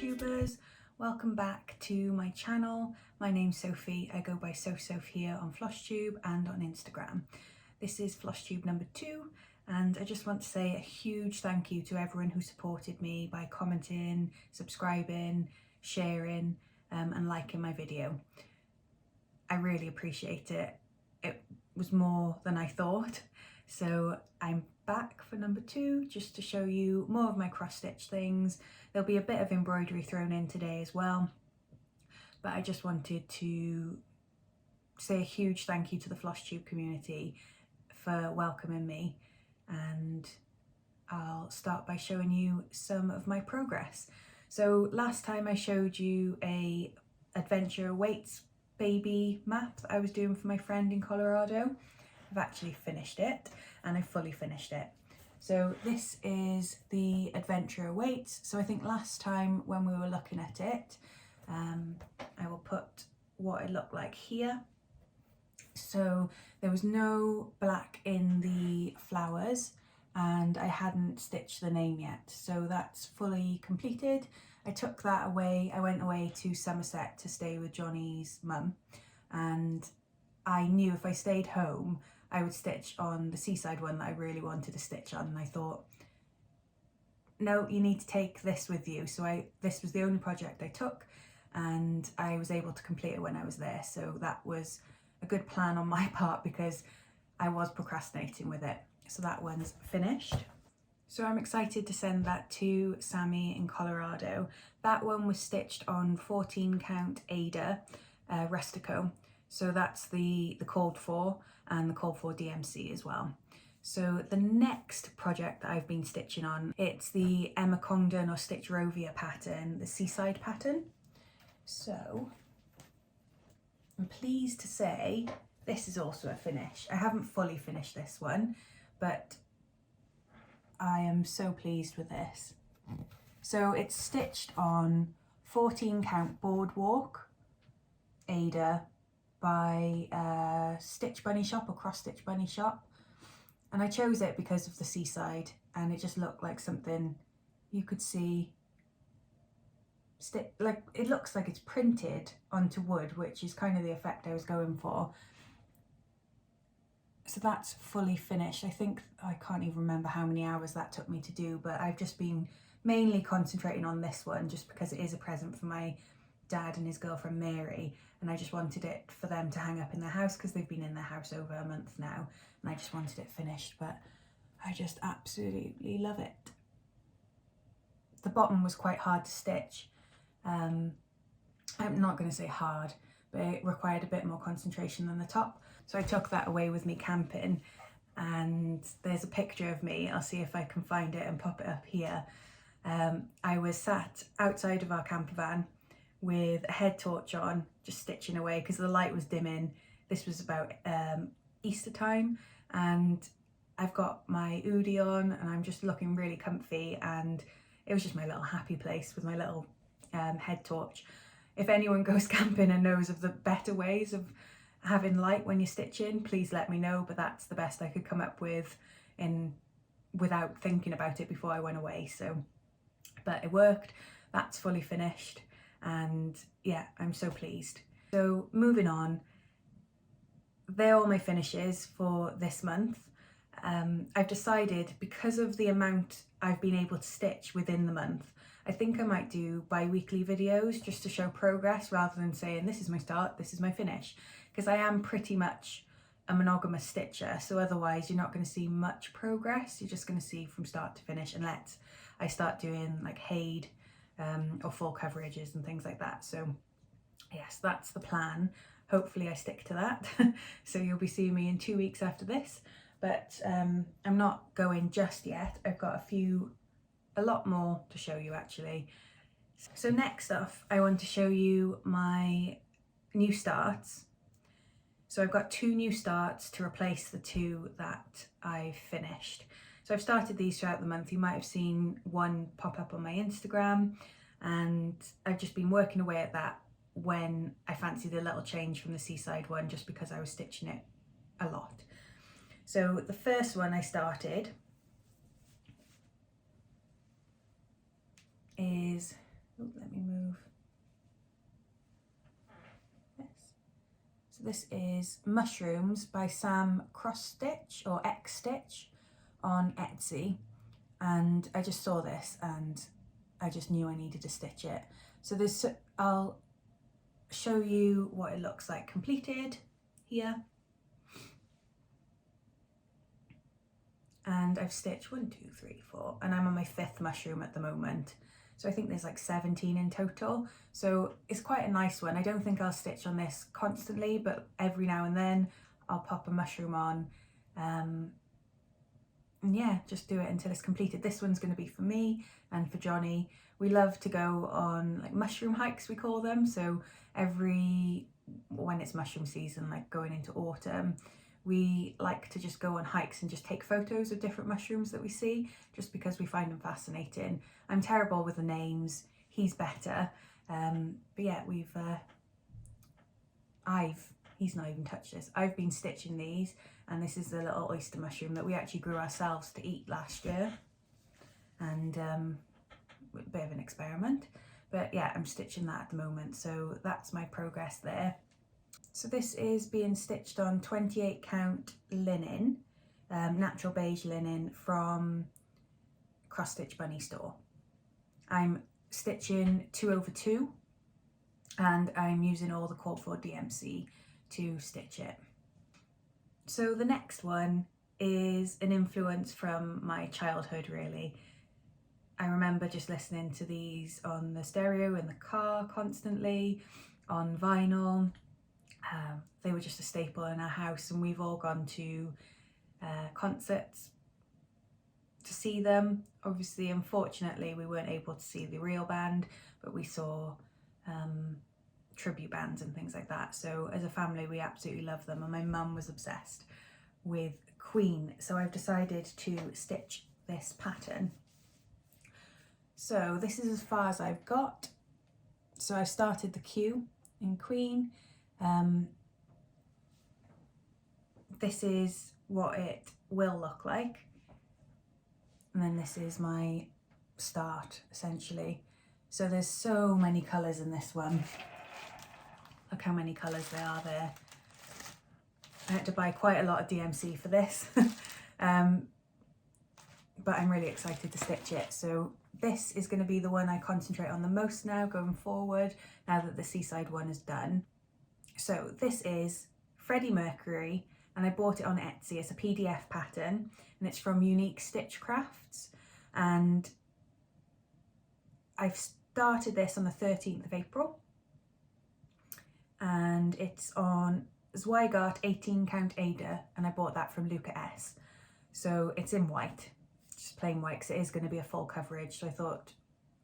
FlossTubers, welcome back to my channel. My name's Sophie. I go by Soph here on FlossTube and on Instagram. This is FlossTube number 2, and I just want to say a huge thank you to everyone who supported me by commenting, subscribing, sharing and liking my video. I really appreciate it. It was more than I thought. So I'm back for number 2 just to show you more of my cross stitch things. There'll be a bit of embroidery thrown in today as well, but I just wanted to say a huge thank you to the FlossTube community for welcoming me, and I'll start by showing you some of my progress. So last time I showed you a adventure awaits baby map that I was doing for my friend in Colorado. I've actually finished it, and I fully finished it. So this is the adventure awaits. So I think last time when we were looking at it, I will put what it looked like here. So there was no black in the flowers, and I hadn't stitched the name yet. So that's fully completed. I took that away. I went away to Somerset to stay with Johnny's mum, and I knew if I stayed home I would stitch on the Seaside one that I really wanted to stitch on, and I thought, no, you need to take this with you. So this was the only project I took, and I was able to complete it when I was there. So that was a good plan on my part because I was procrastinating with it. So that one's finished. So I'm excited to send that to Sammy in Colorado. That one was stitched on 14 count Aida Rustico. So that's the called for, and the called for DMC as well. So the next project that I've been stitching on, it's the Emma Congdon or Stitchrovia pattern, the Seaside pattern. So I'm pleased to say this is also a finish. I haven't fully finished this one, but I am so pleased with this. So it's stitched on 14 count boardwalk Aida by Stitch Bunny Shop or Cross Stitch Bunny Shop, and I chose it because of the Seaside, and it just looked like something you could see like it looks like it's printed onto wood, which is kind of the effect I was going for. So that's fully finished. I think I can't even remember how many hours that took me to do, but I've just been mainly concentrating on this one just because it is a present for my dad and his girlfriend Mary, and I just wanted it for them to hang up in their house because they've been in their house over a month now, and I just wanted it finished. But I just absolutely love it. The bottom was quite hard to stitch. I'm not going to say hard, but it required a bit more concentration than the top, so I took that away with me camping, and there's a picture of me. I'll see if I can find it and pop it up here. I was sat outside of our camper van with a head torch on, just stitching away because the light was dimming. This was about Easter time, and I've got my hoodie on and I'm just looking really comfy, and it was just my little happy place with my little head torch. If anyone goes camping and knows of the better ways of having light when you're stitching, please let me know, but that's the best I could come up with without thinking about it before I went away. So, but it worked. That's fully finished, and yeah, I'm so pleased. So moving on, they're all my finishes for this month. I've decided, because of the amount I've been able to stitch within the month, I think I might do bi-weekly videos just to show progress rather than saying this is my start, this is my finish, because I am pretty much a monogamous stitcher, so otherwise you're not going to see much progress. You're just going to see from start to finish unless I start doing like Haid or full coverages and things like that. So yes, that's the plan. Hopefully I stick to that. So you'll be seeing me in 2 weeks after this, but I'm not going just yet. I've got a lot more to show you actually. So next up, I want to show you my new starts. So I've got 2 new starts to replace the 2 that I've finished. So I've started these throughout the month. You might have seen one pop up on my Instagram, and I've just been working away at that when I fancied a little change from the Seaside one, just because I was stitching it a lot. So the first one I started is Oh, let me move this. So this is Mushrooms by SamXStitch or XStitch on Etsy, and I just saw this and I just knew I needed to stitch it. So this, I'll show you what it looks like completed here. And I've stitched 1, 2, 3, 4, and I'm on my 5th mushroom at the moment. So I think there's like 17 in total. So it's quite a nice one. I don't think I'll stitch on this constantly, but every now and then I'll pop a mushroom on. And yeah, just do it until it's completed. This one's going to be for me and for Johnny. We love to go on like mushroom hikes, we call them. So when it's mushroom season, like going into autumn, we like to just go on hikes and just take photos of different mushrooms that we see, just because we find them fascinating. I'm terrible with the names, he's better. But yeah, he's not even touched this. I've been stitching these, and this is the little oyster mushroom that we actually grew ourselves to eat last year. And a bit of an experiment. But yeah, I'm stitching that at the moment, so that's my progress there. So this is being stitched on 28 count linen, natural beige linen from Cross Stitch Bunny store. I'm stitching 2/2, and I'm using all the called for DMC to stitch it. So the next one is an influence from my childhood, really. I remember just listening to these on the stereo in the car constantly, on vinyl. They were just a staple in our house, and we've all gone to concerts to see them. Obviously, unfortunately, we weren't able to see the real band, but we saw tribute bands and things like that. So as a family, we absolutely love them, and my mum was obsessed with Queen. So I've decided to stitch this pattern. So this is as far as I've got. So I started the Q in Queen. This is what it will look like, and then this is my start, essentially. So there's so many colours in this one. Look how many colours there are there. I had to buy quite a lot of DMC for this, but I'm really excited to stitch it. So this is going to be the one I concentrate on the most now going forward, now that the Seaside one is done. So this is Freddie Mercury, and I bought it on Etsy. It's a PDF pattern, and it's from Unique Stitch Crafts, and I've started this on the 13th of April, and it's on Zweigart 18 count Aida, and I bought that from Luca S. So it's in white, just plain white, because it is going to be a full coverage. So I thought,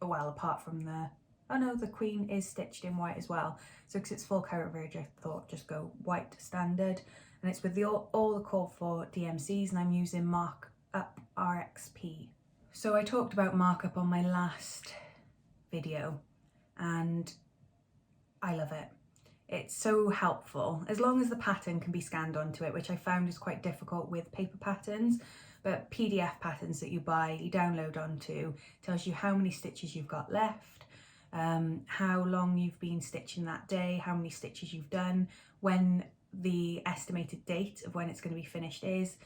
oh well, apart from the, oh no, the Queen is stitched in white as well. So because it's full coverage, I thought just go white standard. And it's with all the call for DMCs, and I'm using Markup RXP. So I talked about markup on my last video, and I love it. It's so helpful, as long as the pattern can be scanned onto it, which I found is quite difficult with paper patterns. But PDF patterns that you buy, you download onto, tells you how many stitches you've got left, how long you've been stitching that day, how many stitches you've done, when the estimated date of when it's going to be finished is,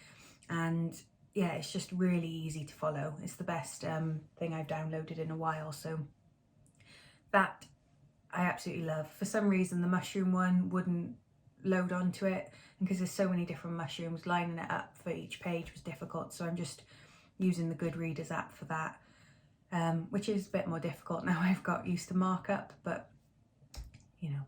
and yeah, it's just really easy to follow. It's the best thing I've downloaded in a while, so that I absolutely love. For some reason the mushroom one wouldn't load onto it, and because there's so many different mushrooms, lining it up for each page was difficult, so I'm just using the Goodreaders app for that, which is a bit more difficult now I've got used to markup, but you know,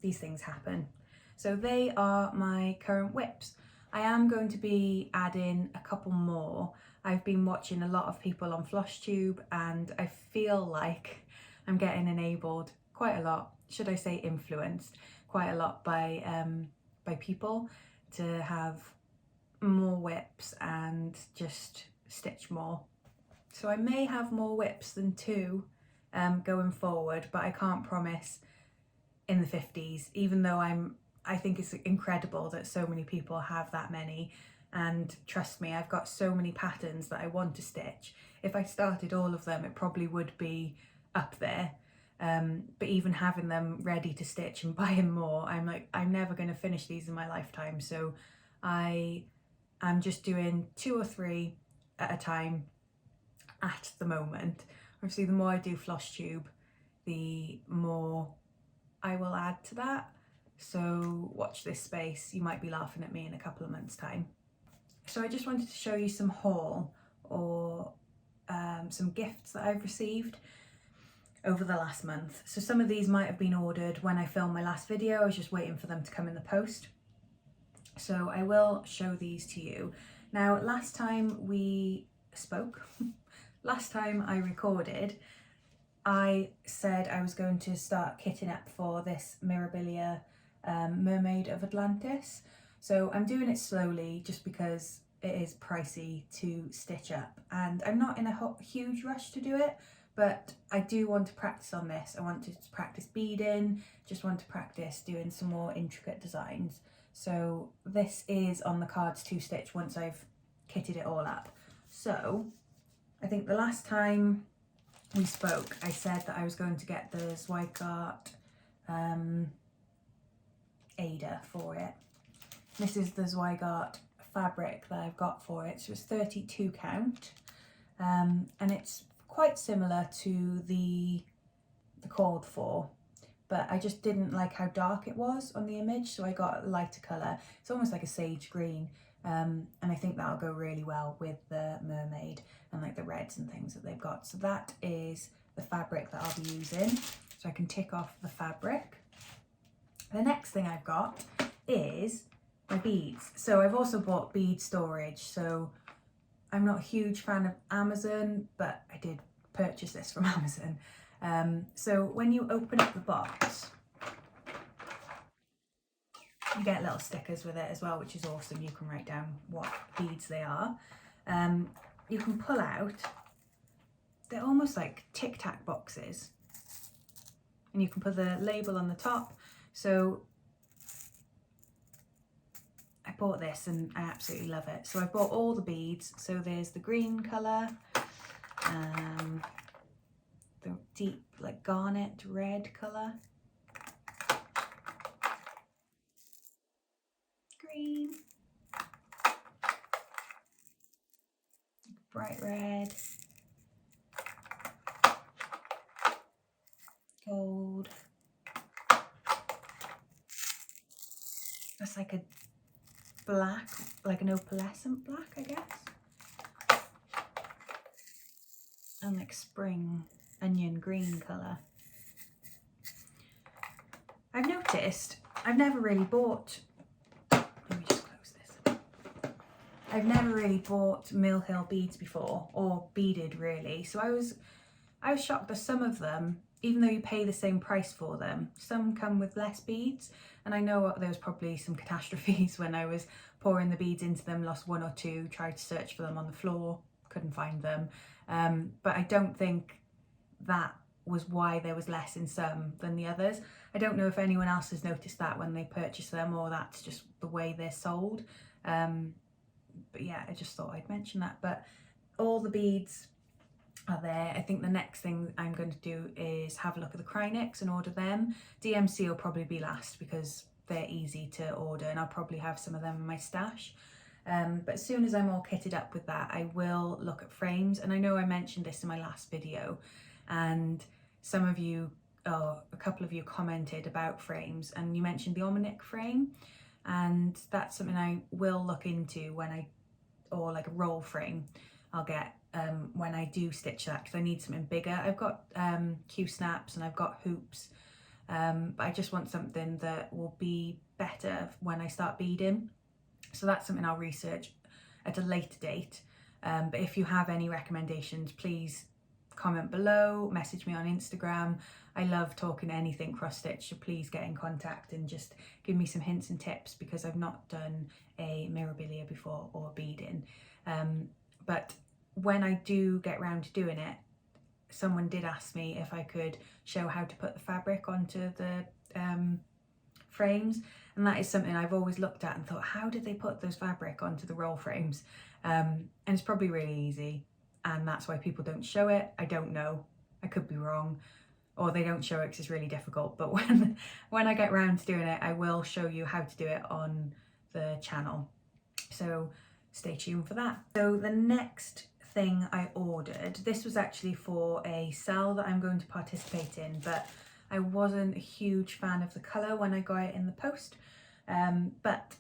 these things happen. So they are my current whips. I am going to be adding a couple more. I've been watching a lot of people on FlossTube, and I feel like I'm getting enabled quite a lot, should I say influenced quite a lot by people to have more whips and just stitch more. So I may have more whips than 2 going forward, but I can't promise in the 50s, even though I think it's incredible that so many people have that many. And trust me, I've got so many patterns that I want to stitch. If I started all of them, it probably would be up there. But even having them ready to stitch and buying more, I'm like, I'm never going to finish these in my lifetime. So I'm just doing 2 or 3 at a time at the moment. Obviously, the more I do FlossTube, the more I will add to that. So watch this space. You might be laughing at me in a couple of months' time. So I just wanted to show you some haul or some gifts that I've received over the last month. So some of these might have been ordered when I filmed my last video. I was just waiting for them to come in the post. So I will show these to you. Now, last time we spoke, last time I recorded, I said I was going to start kitting up for this Mirabilia Mermaid of Atlantis. So I'm doing it slowly just because it is pricey to stitch up, and I'm not in a huge rush to do it, but I do want to practice on this. I want to practice beading, just want to practice doing some more intricate designs. So this is on the cards to stitch once I've kitted it all up. So I think the last time we spoke, I said that I was going to get the Zweigart Aida for it. This is the Zweigart fabric that I've got for it. So it's 32 count, and it's quite similar to the called for, but I just didn't like how dark it was on the image, so I got a lighter colour. It's almost like a sage green, and I think that'll go really well with the mermaid and like the reds and things that they've got. So that is the fabric that I'll be using, so I can tick off the fabric. The next thing I've got is my beads. So I've also bought bead storage. So I'm not a huge fan of Amazon, but I did purchase this from Amazon. So when you open up the box, you get little stickers with it as well, which is awesome. You can write down what beads they are. You can pull out, they're almost like Tic Tac boxes, and you can put the label on the top. So I bought this and I absolutely love it. So I bought all the beads. So there's the green colour, the deep like garnet red colour, green, bright red, gold. That's like a black, like an opalescent black, I guess. And like spring onion green colour. I've noticed I've never really bought, let me just close this. I've never really bought Mill Hill beads before, or beaded really. So I was shocked that some of them, even though you pay the same price for them, some come with less beads. And I know there was probably some catastrophes when I was pouring the beads into them, lost 1 or 2, tried to search for them on the floor, couldn't find them. But I don't think that was why there was less in some than the others. I don't know if anyone else has noticed that when they purchase them, or that's just the way they're sold. But yeah, I just thought I'd mention that. But all the beads are there. I think the next thing I'm going to do is have a look at the Krynics and order them. DMC will probably be last because they're easy to order, and I'll probably have some of them in my stash. But as soon as I'm all kitted up with that, I will look at frames. And I know I mentioned this in my last video, and some of you, a couple of you commented about frames, and you mentioned the Omnic frame, and that's something I will look into or like a roll frame I'll get when I do stitch that, because I need something bigger. I've got Q-snaps and I've got hoops, but I just want something that will be better when I start beading. So that's something I'll research at a later date. But if you have any recommendations, please comment below, message me on Instagram. I love talking anything cross stitch, so please get in contact and just give me some hints and tips, because I've not done a Mirabilia before or beading. But when I do get round to doing it, someone did ask me if I could show how to put the fabric onto the frames, and that is something I've always looked at and thought, how did they put those fabric onto the roll frames? And it's probably really easy, and that's why people don't show it. I don't know. I could be wrong, or they don't show it because it's really difficult, but when I get round to doing it, I will show you how to do it on the channel. So stay tuned for that. So the next thing I ordered, this was actually for a SAL that I'm going to participate in, but I wasn't a huge fan of the colour when I got it in the post, but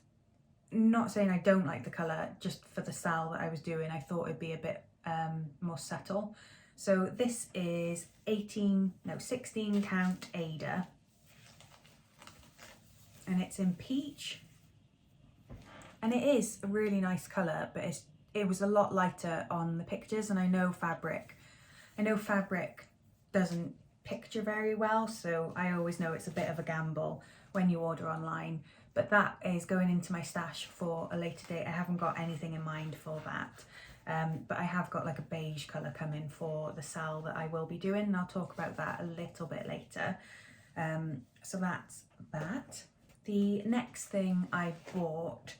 not saying I don't like the colour, just for the SAL that I was doing I thought it'd be a bit more subtle. So this is 16 count Aida, and it's in peach, and it is a really nice colour, but it was a lot lighter on the pictures, and I know fabric doesn't picture very well, so I always know it's a bit of a gamble when you order online, but that is going into my stash for a later date. I haven't got anything in mind for that. But I have got like a beige colour coming for the SAL that I will be doing, and I'll talk about that a little bit later. So that's that. The next thing I bought,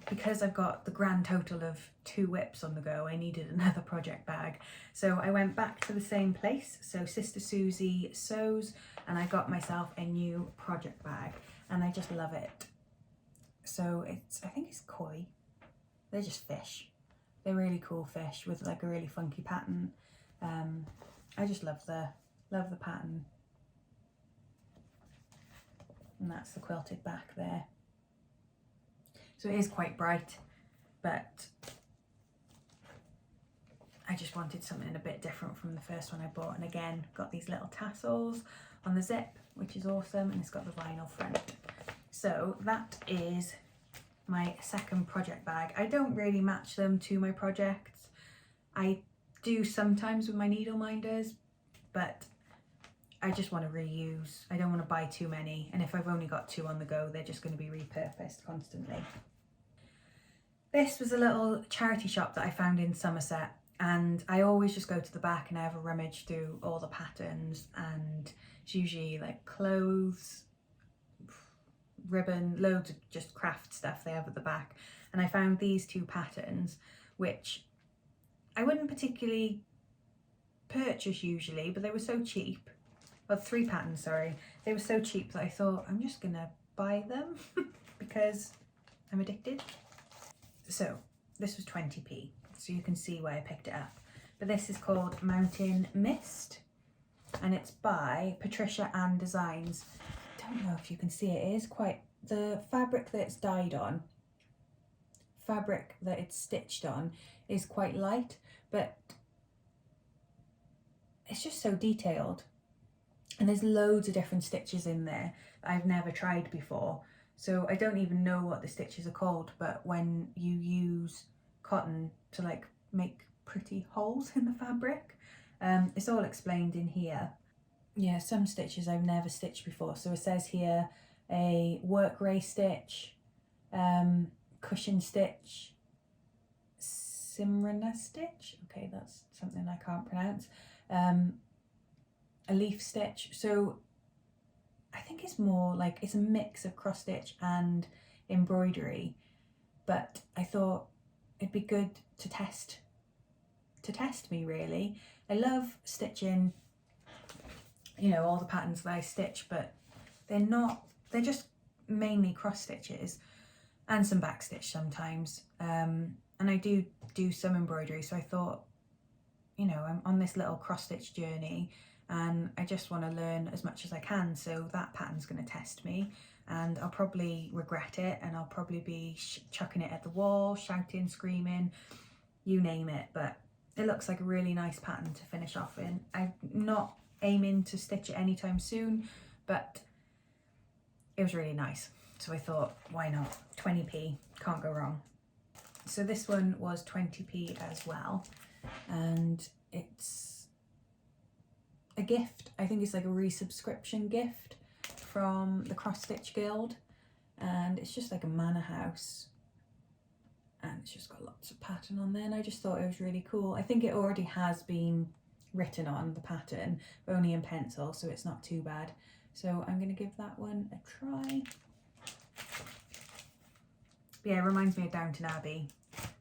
because I've got the grand total of 2 whips on the go, I needed another project bag. So I went back to the same place, so SisterSusieSews, and I got myself a new project bag, and I just love it. So I think it's koi. They're just fish. They're really cool fish with like a really funky pattern. I just love the pattern. And that's the quilted back there. So it is quite bright, but I just wanted something a bit different from the first one I bought. And again, got these little tassels on the zip, which is awesome, and it's got the vinyl front. So that is my second project bag. I don't really match them to my projects. I do sometimes with my needle minders, but I just want to reuse. I don't want to buy too many, and if I've only got 2 on the go, they're just going to be repurposed constantly. This was a little charity shop that I found in Somerset, and I always just go to the back and I have a rummage through all the patterns, and it's usually like clothes, ribbon, loads of just craft stuff they have at the back. And I found these 2 patterns, which I wouldn't particularly purchase usually, but they were so cheap. Well, 3 patterns, sorry. They were so cheap that I thought I'm just gonna buy them because I'm addicted. So this was 20p, so you can see why I picked it up. But this is called Mountain Mist, and it's by Patricia and Designs. I don't know if you can see it. It is quite, the fabric that it's dyed on, fabric that it's stitched on is quite light, but it's just so detailed. And there's loads of different stitches in there that I've never tried before. So I don't even know what the stitches are called, but when you use cotton to like make pretty holes in the fabric, it's all explained in here. Yeah, some stitches I've never stitched before. So it says here a work ray stitch, cushion stitch, Simrana stitch. Okay, that's something I can't pronounce. A leaf stitch. So I think it's more like it's a mix of cross stitch and embroidery, but I thought it'd be good to test me really. I love stitching, you know, all the patterns that I stitch, but they're just mainly cross stitches and some back stitch sometimes. And I do some embroidery, so I thought, you know, I'm on this little cross stitch journey and I just want to learn as much as I can, so that pattern's going to test me, and I'll probably regret it, and I'll probably be chucking it at the wall, shouting, screaming, you name it, but it looks like a really nice pattern to finish off in. I'm not aiming to stitch it anytime soon, but it was really nice, so I thought, why not? 20p, can't go wrong. So this one was 20p as well, and it's a gift. I think it's like a resubscription gift from the Cross Stitch Guild, and it's just like a manor house, and it's just got lots of pattern on there, and I just thought it was really cool. I think it already has been written on the pattern, but only in pencil, so it's not too bad. So I'm going to give that one a try. But yeah, it reminds me of Downton Abbey,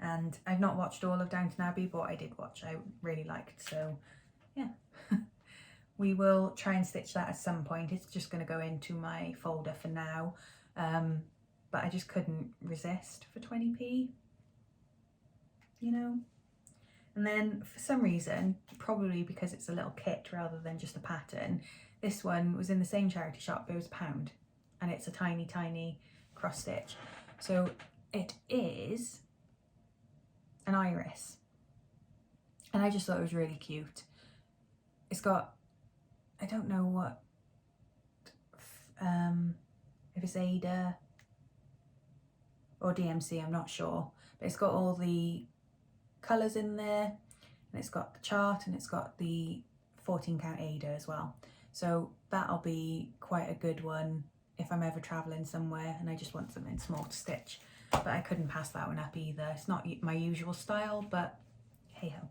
and I've not watched all of Downton Abbey, but I did watch, I really liked, so yeah. we will try and stitch that at some point. It's just going to go into my folder for now, but I just couldn't resist for 20p, you know. And then for some reason, probably because it's a little kit rather than just a pattern, this one was in the same charity shop, but it was £1, and it's a tiny, tiny cross stitch. So it is an iris, and I just thought it was really cute. It's got, I don't know what, if it's Aida or DMC, I'm not sure, but it's got all the colours in there, and it's got the chart, and it's got the 14 count Aida as well. So that'll be quite a good one if I'm ever travelling somewhere and I just want something small to stitch. But I couldn't pass that one up either. It's not my usual style, but hey ho.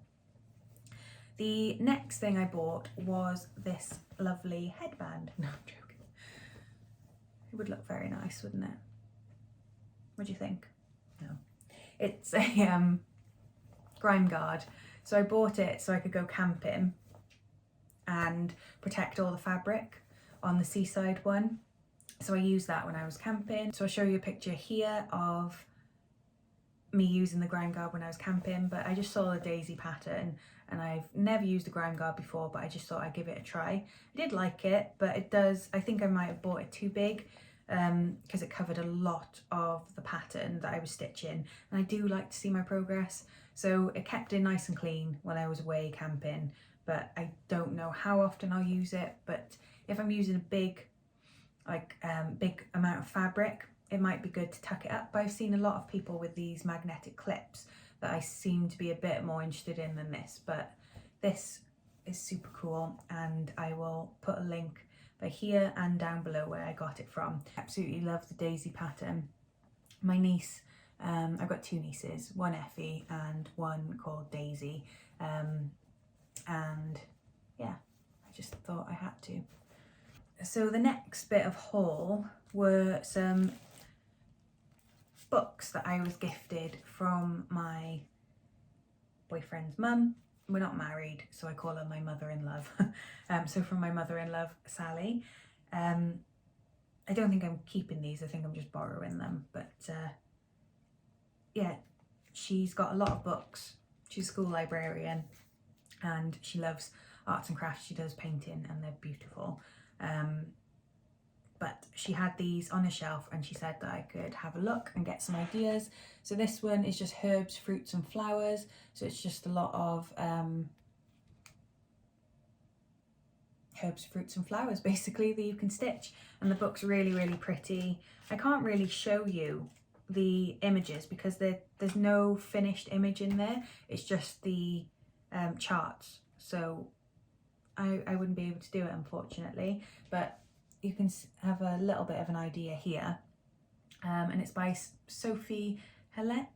The next thing I bought was this lovely headband. No, I'm joking. It would look very nice, wouldn't it? What do you think? No. It's a grime guard. So I bought it so I could go camping and protect all the fabric on the Seaside one. So I used that when I was camping. So I'll show you a picture here of me using the grime guard when I was camping, but I just saw the daisy pattern and I've never used a grime guard before, but I just thought I'd give it a try. I did like it, but it does, I think I might have bought it too big because it covered a lot of the pattern that I was stitching, and I do like to see my progress. So it kept it nice and clean when I was away camping, but I don't know how often I'll use it. But if I'm using a big amount of fabric, it might be good to tuck it up. But I've seen a lot of people with these magnetic clips that I seem to be a bit more interested in than this, but this is super cool, and I will put a link by here and down below where I got it from. Absolutely love the daisy pattern. My niece, I've got two nieces, one Effie and one called Daisy, and yeah, I just thought I had to. So the next bit of haul were some books that I was gifted from my boyfriend's mum. We're not married, so I call her my mother-in-love. So from my mother-in-love, Sally. I don't think I'm keeping these, I think I'm just borrowing them, but yeah, she's got a lot of books. She's a school librarian and she loves arts and crafts. She does painting and they're beautiful. But she had these on a shelf and she said that I could have a look and get some ideas. So this one is just herbs, fruits and flowers. So it's just a lot of herbs, fruits and flowers basically that you can stitch. And the book's really, really pretty. I can't really show you the images because there's no finished image in there. It's just the charts. So I wouldn't be able to do it, unfortunately, but you can have a little bit of an idea here. And it's by Sophie Helene?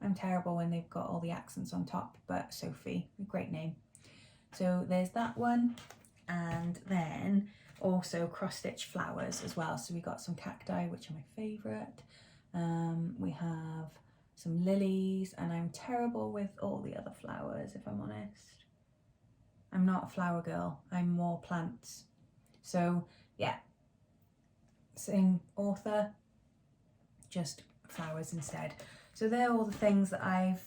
I'm terrible when they've got all the accents on top, but Sophie, great name. So there's that one, and then also cross stitch flowers as well. So we got some cacti, which are my favourite. We have some lilies, and I'm terrible with all the other flowers, if I'm honest. I'm not a flower girl, I'm more plants. So yeah, same author, just flowers instead. So they're all the things that I've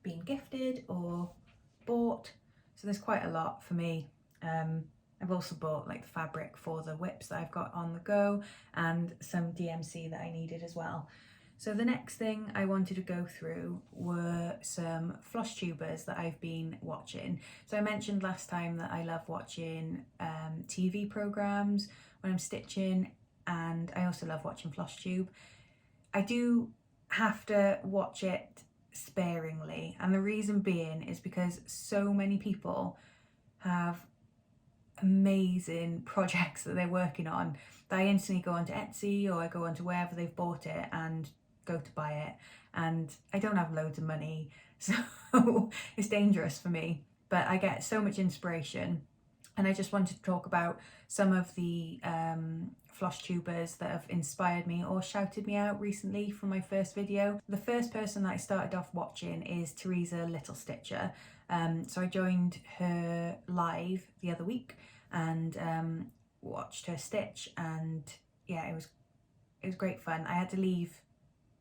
been gifted or bought. So there's quite a lot for me. I've also bought like the fabric for the whips that I've got on the go and some DMC that I needed as well. So the next thing I wanted to go through were some FlossTubers that I've been watching. So I mentioned last time that I love watching TV programs when I'm stitching, and I also love watching FlossTube. I do have to watch it sparingly, and the reason being is because so many people have amazing projects that they're working on that I instantly go onto Etsy or I go onto wherever they've bought it and go to buy it, and I don't have loads of money, so it's dangerous for me, but I get so much inspiration. And I just wanted to talk about some of the FlossTubers that have inspired me or shouted me out recently from my first video. The first person that I started off watching is Teresa Little Stitcher, So I joined her live the other week and watched her stitch, and yeah, it was great fun. I had to leave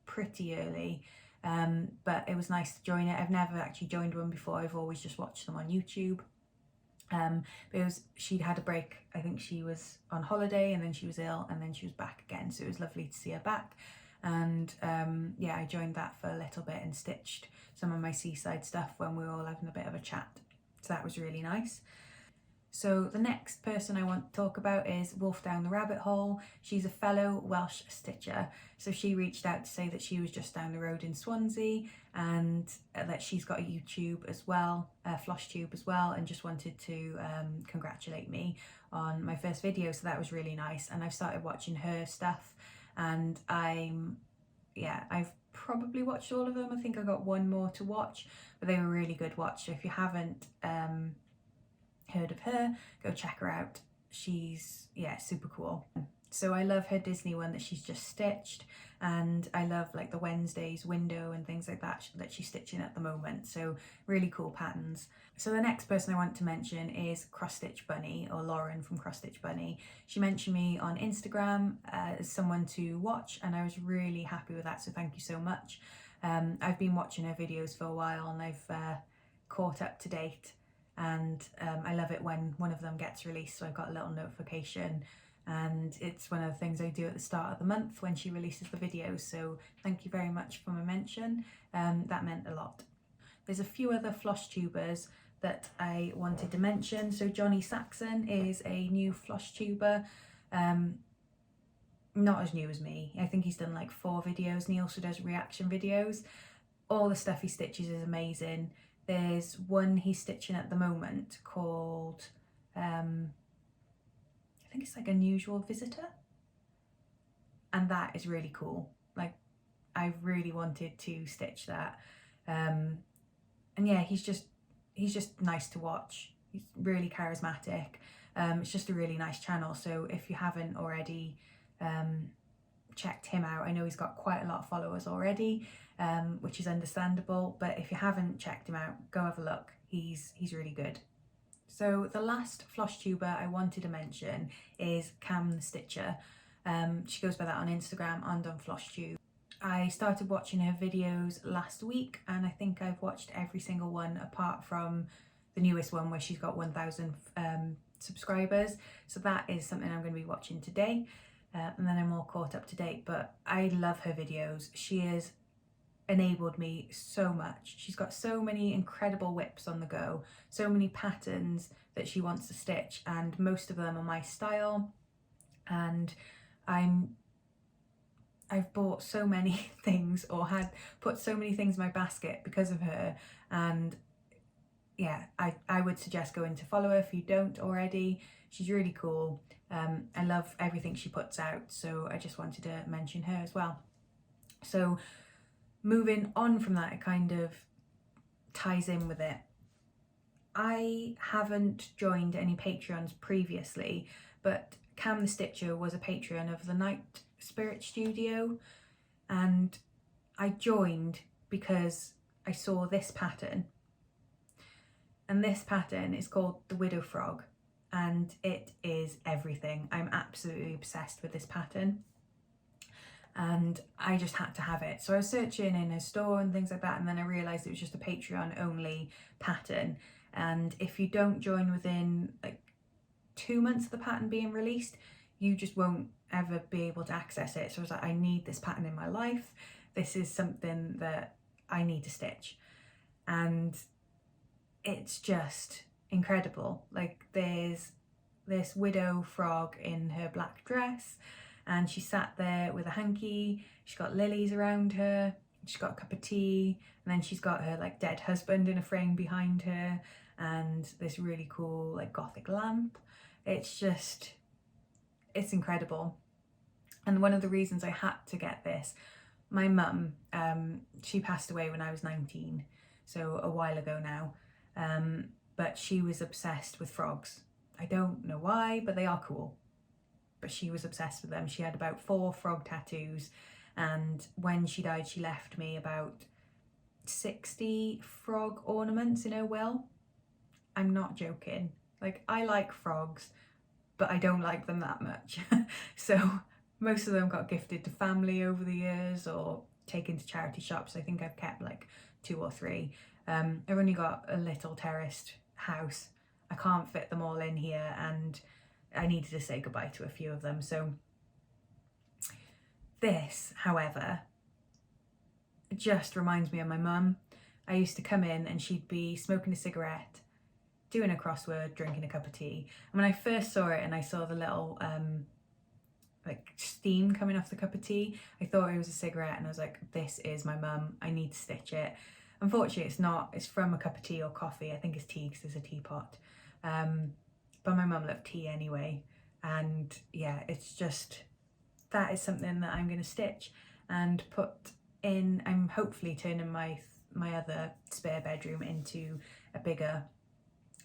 pretty early, but it was nice to join it. I've never actually joined one before. I've always just watched them on YouTube. But she'd had a break. I think she was on holiday and then she was ill and then she was back again, so it was lovely to see her back. And yeah, I joined that for a little bit and stitched some of my Seaside stuff when we were all having a bit of a chat, so that was really nice. So the next person I want to talk about is Wolf Down the Rabbit Hole. She's a fellow Welsh stitcher. So she reached out to say that she was just down the road in Swansea and that she's got a YouTube as well, FlossTube as well, and just wanted to congratulate me on my first video. So that was really nice. And I've started watching her stuff, and I've probably watched all of them. I think I got one more to watch, but they were really good watch. So if you haven't heard of her, go check her out. She's super cool. So I love her Disney one that she's just stitched, and I love like the Wednesdays window and things like that she's stitching at the moment. So really cool patterns. So the next person I want to mention is Cross Stitch Bunny, or Lauren from Cross Stitch Bunny. She mentioned me on Instagram as someone to watch, and I was really happy with that, so thank you so much. I've been watching her videos for a while and I've caught up to date, and I love it when one of them gets released, so I got a little notification, and it's one of the things I do at the start of the month when she releases the videos, so thank you very much for my mention. That meant a lot. There's a few other floss tubers that I wanted to mention. So Johnny Saxon is a new floss tuber, not as new as me. I think he's done like 4 videos, and he also does reaction videos. All the stuff he stitches is amazing. There's one he's stitching at the moment called, I think it's like Unusual Visitor, and that is really cool. Like, I really wanted to stitch that, and yeah, he's just nice to watch. He's really charismatic. It's just a really nice channel, so if you haven't already checked him out, I know he's got quite a lot of followers already, which is understandable, but if you haven't checked him out, go have a look. He's really good. So the last floss tuber I wanted to mention is Cam the Stitcher. She goes by that on Instagram and on FlossTube. I started watching her videos last week, and I think I've watched every single one apart from the newest one where she's got 1,000 subscribers. So that is something I'm going to be watching today, and then I'm all caught up to date. But I love her videos. She has enabled me so much. She's got so many incredible whips on the go, so many patterns that she wants to stitch, and most of them are my style, and I've bought so many things, or had put so many things in my basket because of her, and yeah, I would suggest going to follow her if you don't already. She's really cool. I love everything she puts out, so I just wanted to mention her as well. So moving on from that, it kind of ties in with it. I haven't joined any Patreons previously, but Cam the Stitcher was a Patreon of the Night Spirit Studio, and I joined because I saw this pattern, and this pattern is called the Widow Frog, and it is everything. I'm absolutely obsessed with this pattern, and I just had to have it. So I was searching in her store and things like that, and then I realised it was just a Patreon only pattern, and if you don't join within like 2 months of the pattern being released, you just won't ever be able to access it. So I was like, I need this pattern in my life. This is something that I need to stitch, and it's just incredible. Like, there's this widow frog in her black dress, and she sat there with a hanky. She's got lilies around her, she's got a cup of tea, and then she's got her like dead husband in a frame behind her, and this really cool like gothic lamp. It's incredible. And one of the reasons I had to get this, my mum, she passed away when I was 19, so a while ago now, but she was obsessed with frogs. I don't know why, but they are cool. But she was obsessed with them. She had about 4 frog tattoos, and when she died, she left me about 60 frog ornaments in her will. I'm not joking. Like, I like frogs, but I don't like them that much. So most of them got gifted to family over the years or taken to charity shops. I think I've kept like 2 or 3. I've only got a little terraced house. I can't fit them all in here, and I needed to say goodbye to a few of them. So this, however, just reminds me of my mum. I used to come in and she'd be smoking a cigarette, doing a crossword, drinking a cup of tea. And when I first saw it and I saw the little like steam coming off the cup of tea, I thought it was a cigarette, and I was like, this is my mum, I need to stitch it. Unfortunately it's not, it's from a cup of tea or coffee. I think it's tea because there's a teapot. But my mum loved tea anyway, and yeah, it's just, that is something that I'm going to stitch and put in. I'm hopefully turning my other spare bedroom into a bigger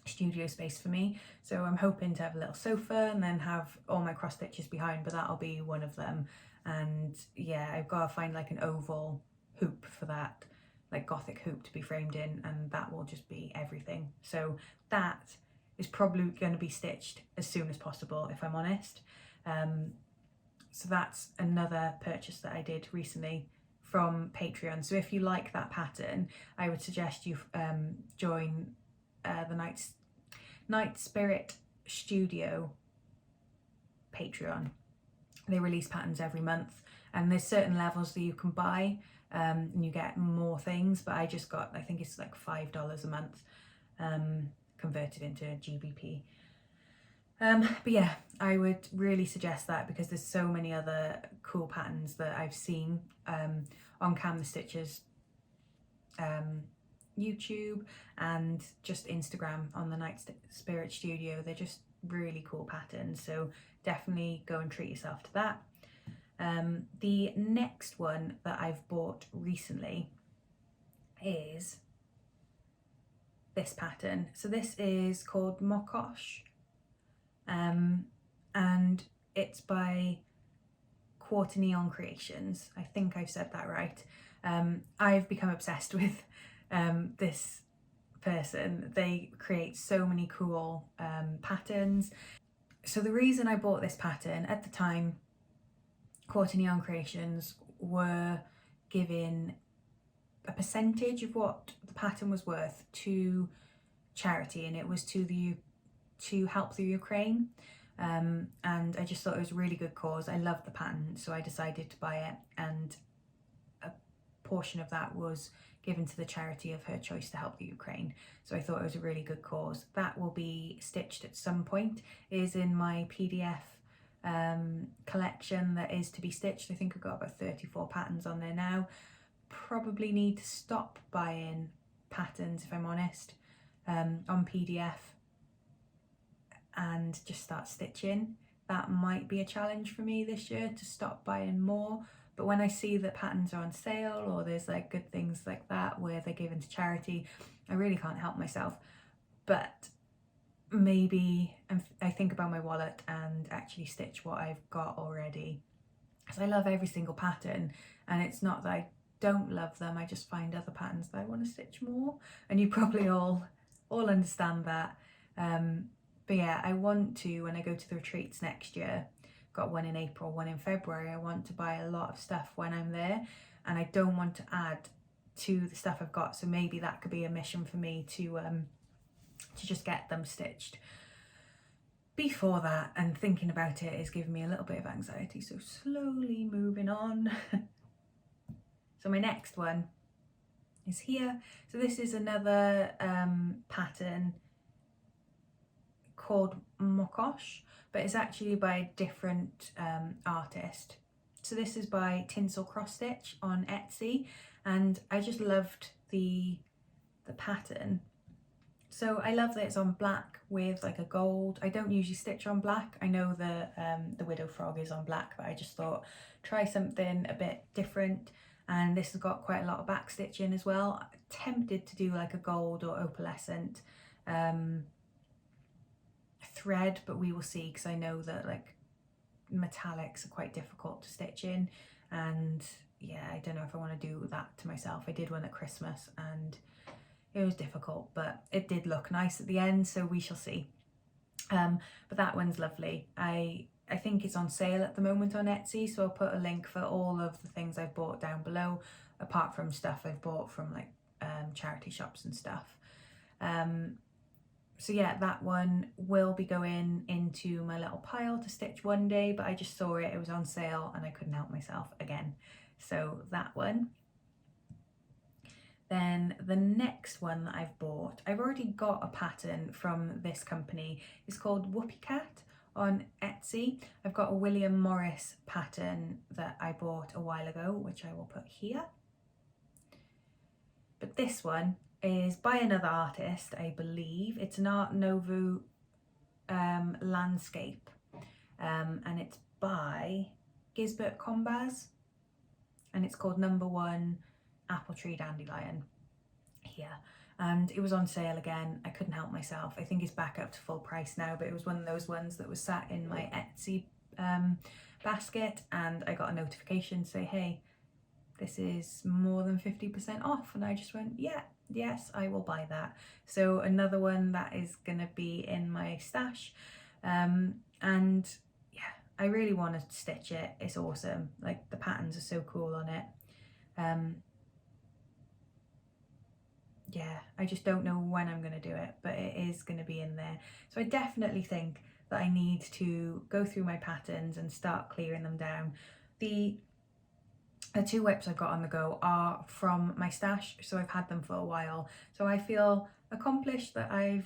studio space for me, so I'm hoping to have a little sofa and then have all my cross stitches behind, but that'll be one of them. And yeah, I've got to find like an oval hoop for that, like gothic hoop to be framed in, and that will just be everything. So that is probably going to be stitched as soon as possible, if I'm honest. So that's another purchase that I did recently from Patreon. So if you like that pattern, I would suggest you join the Night Spirit Studio Patreon. They release patterns every month, and there's certain levels that you can buy, and you get more things, but I just got, I think it's like $5 a month, converted into GBP. But yeah, I would really suggest that, because there's so many other cool patterns that I've seen on Cam the Stitchers YouTube and just Instagram on the Night Spirit Studio. They're just really cool patterns, so definitely go and treat yourself to that. The next one that I've bought recently is this pattern. So this is called Mokosh, and it's by QuarternionCreations. I think I've said that right. I've become obsessed with this person. They create so many cool patterns. So the reason I bought this pattern, at the time, QuarternionCreations were giving a percentage of what the pattern was worth to charity, and it was to help the Ukraine. And I just thought it was a really good cause. I loved the pattern, so I decided to buy it, and a portion of that was given to the charity of her choice to help the Ukraine. So I thought it was a really good cause. That will be stitched at some point. It is in my PDF collection that is to be stitched. I think I've got about 34 patterns on there now. Probably need to stop buying patterns, if I'm honest, on PDF, and just start stitching. That might be a challenge for me this year, to stop buying more. But when I see that patterns are on sale, or there's like good things like that where they're given to charity, I really can't help myself. But maybe I think about my wallet and actually stitch what I've got already, because I love every single pattern, and it's not that I don't love them, I just find other patterns that I want to stitch more, and you probably all understand that. But yeah, I want to, when I go to the retreats next year, got one in April, one in February, I want to buy a lot of stuff when I'm there, and I don't want to add to the stuff I've got. So maybe that could be a mission for me to just get them stitched before that, and thinking about it is giving me a little bit of anxiety, so slowly moving on. So my next one is here. So this is another pattern called Mokosh, but it's actually by a different artist. So this is by TinselCrossStitch on Etsy, and I just loved the pattern. So I love that it's on black with like a gold. I don't usually stitch on black. I know the Widow Frog is on black, but I just thought try something a bit different. And this has got quite a lot of back stitching as well. I'm tempted to do like a gold or opalescent thread, but we will see, because I know that like metallics are quite difficult to stitch in. and yeah, I don't know if I want to do that to myself. I did one at Christmas and it was difficult, but it did look nice at the end, so we shall see. But that one's lovely. I think it's on sale at the moment on Etsy, so I'll put a link for all of the things I've bought down below, apart from stuff I've bought from like charity shops and stuff. So yeah, that one will be going into my little pile to stitch one day, but I just saw it was on sale and I couldn't help myself again. So that one. Then the next one that I've bought, I've already got a pattern from this company. It's called Whoopicat on Etsy. I've got a William Morris pattern that I bought a while ago, which I will put here. But this one is by another artist, I believe. It's an Art Nouveau landscape, and it's by Gilbert, and it's called Number 1 Apple Tree Dandelion here, and it was on sale again. I couldn't help myself. I think it's back up to full price now, but it was one of those ones that was sat in my Etsy basket, and I got a notification to say, hey, this is more than 50% off, and I just went, yeah, yes, I will buy that. So another one that is gonna be in my stash, and yeah, I really want to stitch it. It's awesome. Like, the patterns are so cool on it. Yeah, I just don't know when I'm going to do it, but it is going to be in there. So I definitely think that I need to go through my patterns and start clearing them down. The 2 whips I've got on the go are from my stash, so I've had them for a while. So I feel accomplished that I'm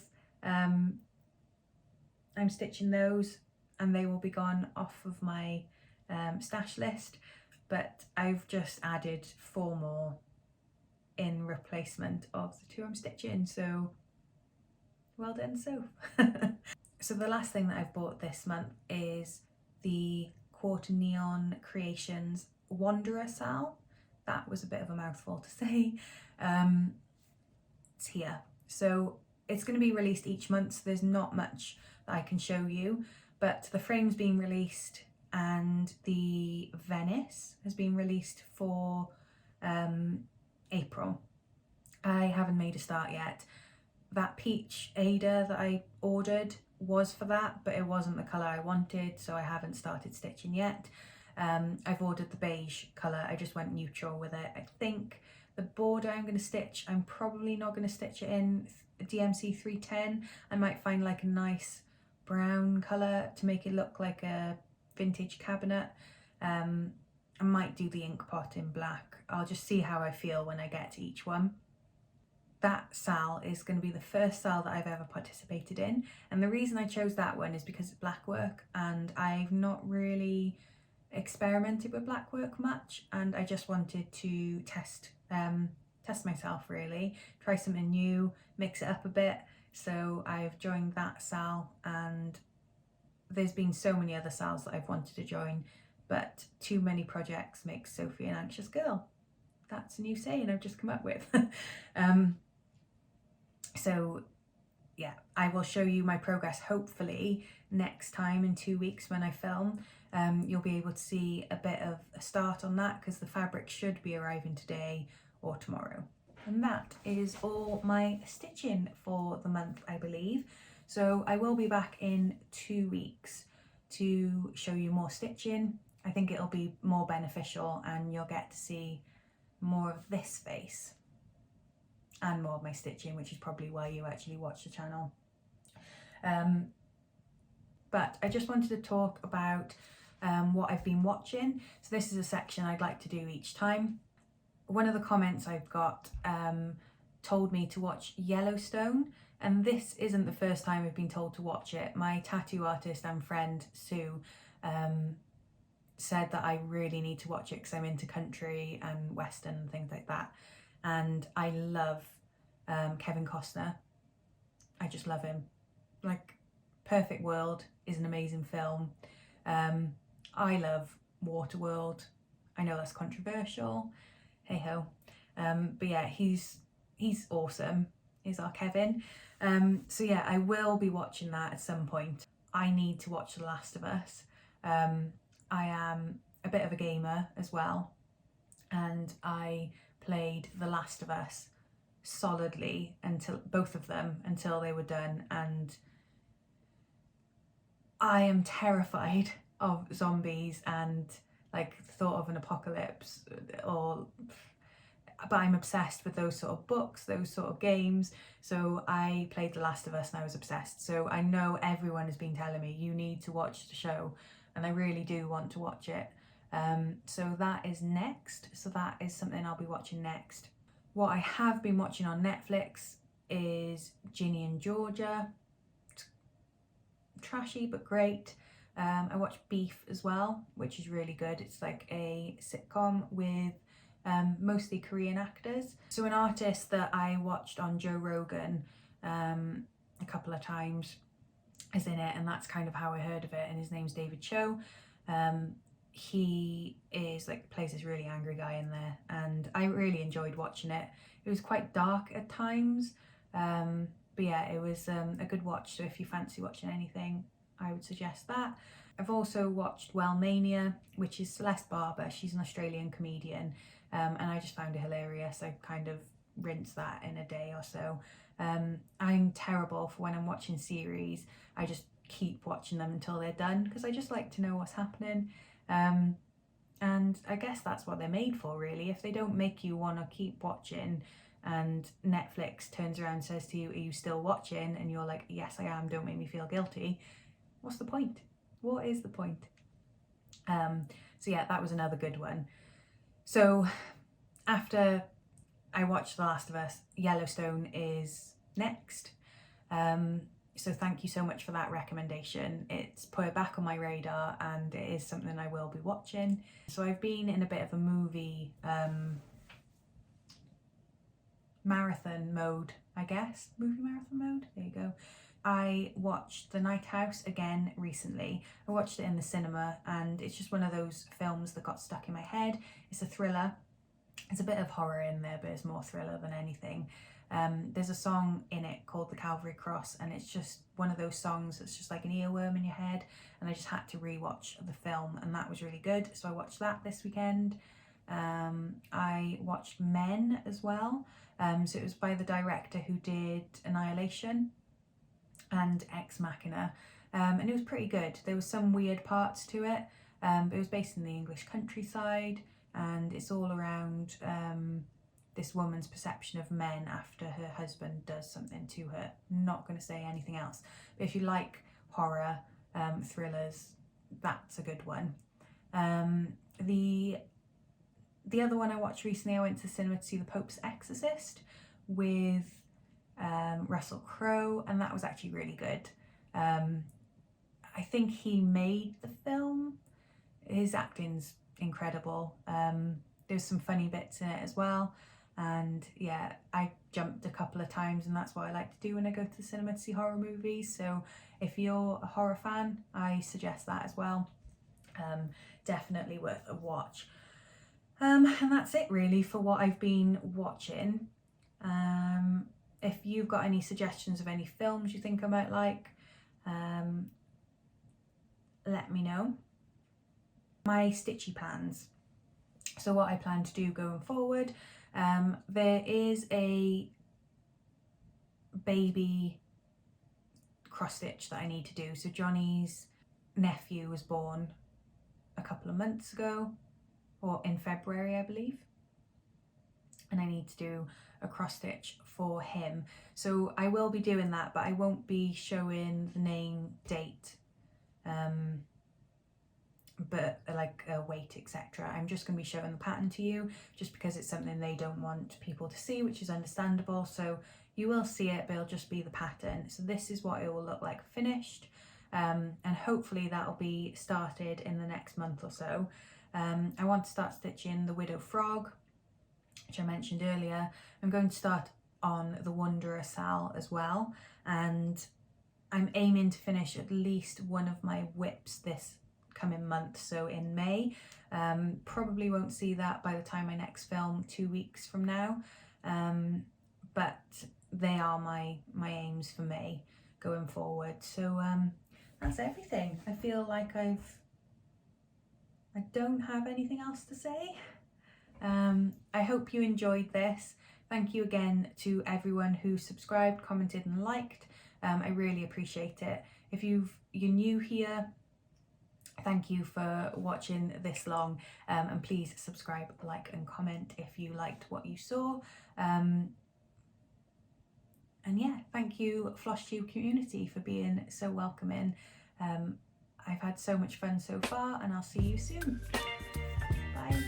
stitching those, and they will be gone off of my stash list. But I've just added 4 more in replacement of the 2 I'm stitching, so well done, so. So the last thing that I've bought this month is the QuarternionCreations Wanderer SAL. That was a bit of a mouthful to say. It's here. So it's going to be released each month, so there's not much that I can show you, but the frame's been released and the Venice has been released for April. I haven't made a start yet. That peach Aida that I ordered was for that, but it wasn't the colour I wanted, so I haven't started stitching yet. I've ordered the beige colour. I just went neutral with it. I think the border I'm going to stitch, I'm probably not going to stitch it in DMC 310. I might find like a nice brown colour to make it look like a vintage cabinet. I might do the ink pot in black. I'll just see how I feel when I get to each one. That SAL is going to be the first SAL that I've ever participated in, and the reason I chose that one is because it's black work, and I've not really experimented with black work much, and I just wanted to test myself, really, try something new, mix it up a bit. So I've joined that SAL, and there's been so many other SALs that I've wanted to join, but too many projects makes Sophie an anxious girl. That's a new saying I've just come up with. So yeah, I will show you my progress hopefully next time in 2 weeks when I film. You'll be able to see a bit of a start on that, because the fabric should be arriving today or tomorrow. And that is all my stitching for the month, I believe. So I will be back in 2 weeks to show you more stitching. I think it'll be more beneficial, and you'll get to see more of this face and more of my stitching, which is probably why you actually watch the channel. But I just wanted to talk about what I've been watching. So this is a section I'd like to do each time. One of the comments I've got told me to watch Yellowstone, and this isn't the first time I've been told to watch it. My tattoo artist and friend Sue said that I really need to watch it because I'm into country and western and things like that, and I love Kevin Costner. I just love him. Like, Perfect World is an amazing film. I love Waterworld. I know that's controversial, hey ho, but yeah, he's awesome. He's our Kevin. So yeah, I will be watching that at some point. I need to watch The Last of Us. I am a bit of a gamer as well, and I played The Last of Us solidly until both of them until they were done, and I am terrified of zombies and like the thought of an apocalypse, or but I'm obsessed with those sort of books, those sort of games. So I played The Last of Us and I was obsessed. So I know everyone has been telling me you need to watch the show, and I really do want to watch it. So that is next. So that is something I'll be watching next. What I have been watching on Netflix is Ginny and Georgia. It's trashy but great. I watched Beef as well, which is really good. It's like a sitcom with mostly Korean actors. So an artist that I watched on Joe Rogan a couple of times is in it, and that's kind of how I heard of it, and his name's David Cho. He is like plays this really angry guy in there, and I really enjoyed watching it. It was quite dark at times, but yeah, it was a good watch. So if you fancy watching anything, I would suggest that. I've also watched Wellmania, which is Celeste Barber. She's an Australian comedian, and I just found it hilarious. I kind of rinsed that in a day or so. I'm terrible for when I'm watching series. I just keep watching them until they're done because I just like to know what's happening. And I guess that's what they're made for, really. If they don't make you want to keep watching, and Netflix turns around and says to you, are you still watching? And you're like, yes, I am, don't make me feel guilty. What's the point? What is the point? So yeah, that was another good one. So after I watched The Last of Us, Yellowstone is next. So thank you so much for that recommendation. It's put it back on my radar, and it is something I will be watching. So I've been in a bit of a movie marathon mode, I guess. Movie marathon mode? There you go. I watched The Night House again recently. I watched it in the cinema, and it's just one of those films that got stuck in my head. It's a thriller. There's a bit of horror in there, but it's more thriller than anything. There's a song in it called The Calvary Cross, and it's just one of those songs that's just like an earworm in your head, and I just had to rewatch the film, and that was really good. So I watched that this weekend. I watched Men as well. So it was by the director who did Annihilation and Ex Machina, and it was pretty good. There was some weird parts to it, but it was based in the English countryside, and it's all around this woman's perception of men after her husband does something to her. Not going to say anything else, but if you like horror thrillers, that's a good one. The other one I watched recently, I went to the cinema to see The Pope's Exorcist with Russell Crowe, and that was actually really good. I think he made the film. His acting's incredible. There's some funny bits in it as well, and yeah, I jumped a couple of times, and that's what I like to do when I go to the cinema to see horror movies. So if you're a horror fan, I suggest that as well. Definitely worth a watch. And that's it really for what I've been watching. If you've got any suggestions of any films you think I might like, let me know. My stitchy plans. So what I plan to do going forward, there is a baby cross stitch that I need to do. So Johnny's nephew was born a couple of months ago, or in February I believe, and I need to do a cross stitch for him. So I will be doing that, but I won't be showing the name, date, but like a weight, etc. I'm just going to be showing the pattern to you, just because it's something they don't want people to see, which is understandable. So you will see it, but it'll just be the pattern. So this is what it will look like finished, and hopefully that'll be started in the next month or so. I want to start stitching the Widow Frog, which I mentioned earlier. I'm going to start on the Wanderer SAL as well, and I'm aiming to finish at least one of my whips this coming month, so in May. Probably won't see that by the time I next film 2 weeks from now, but they are my aims for May going forward. So that's everything. I feel like I've I don't have anything else to say. I hope you enjoyed this. Thank you again to everyone who subscribed, commented and liked. I really appreciate it. If you're new here, thank you for watching this long, and please subscribe, like and comment if you liked what you saw. And yeah, thank you FlossTube community for being so welcoming. I've had so much fun so far, and I'll see you soon. Bye.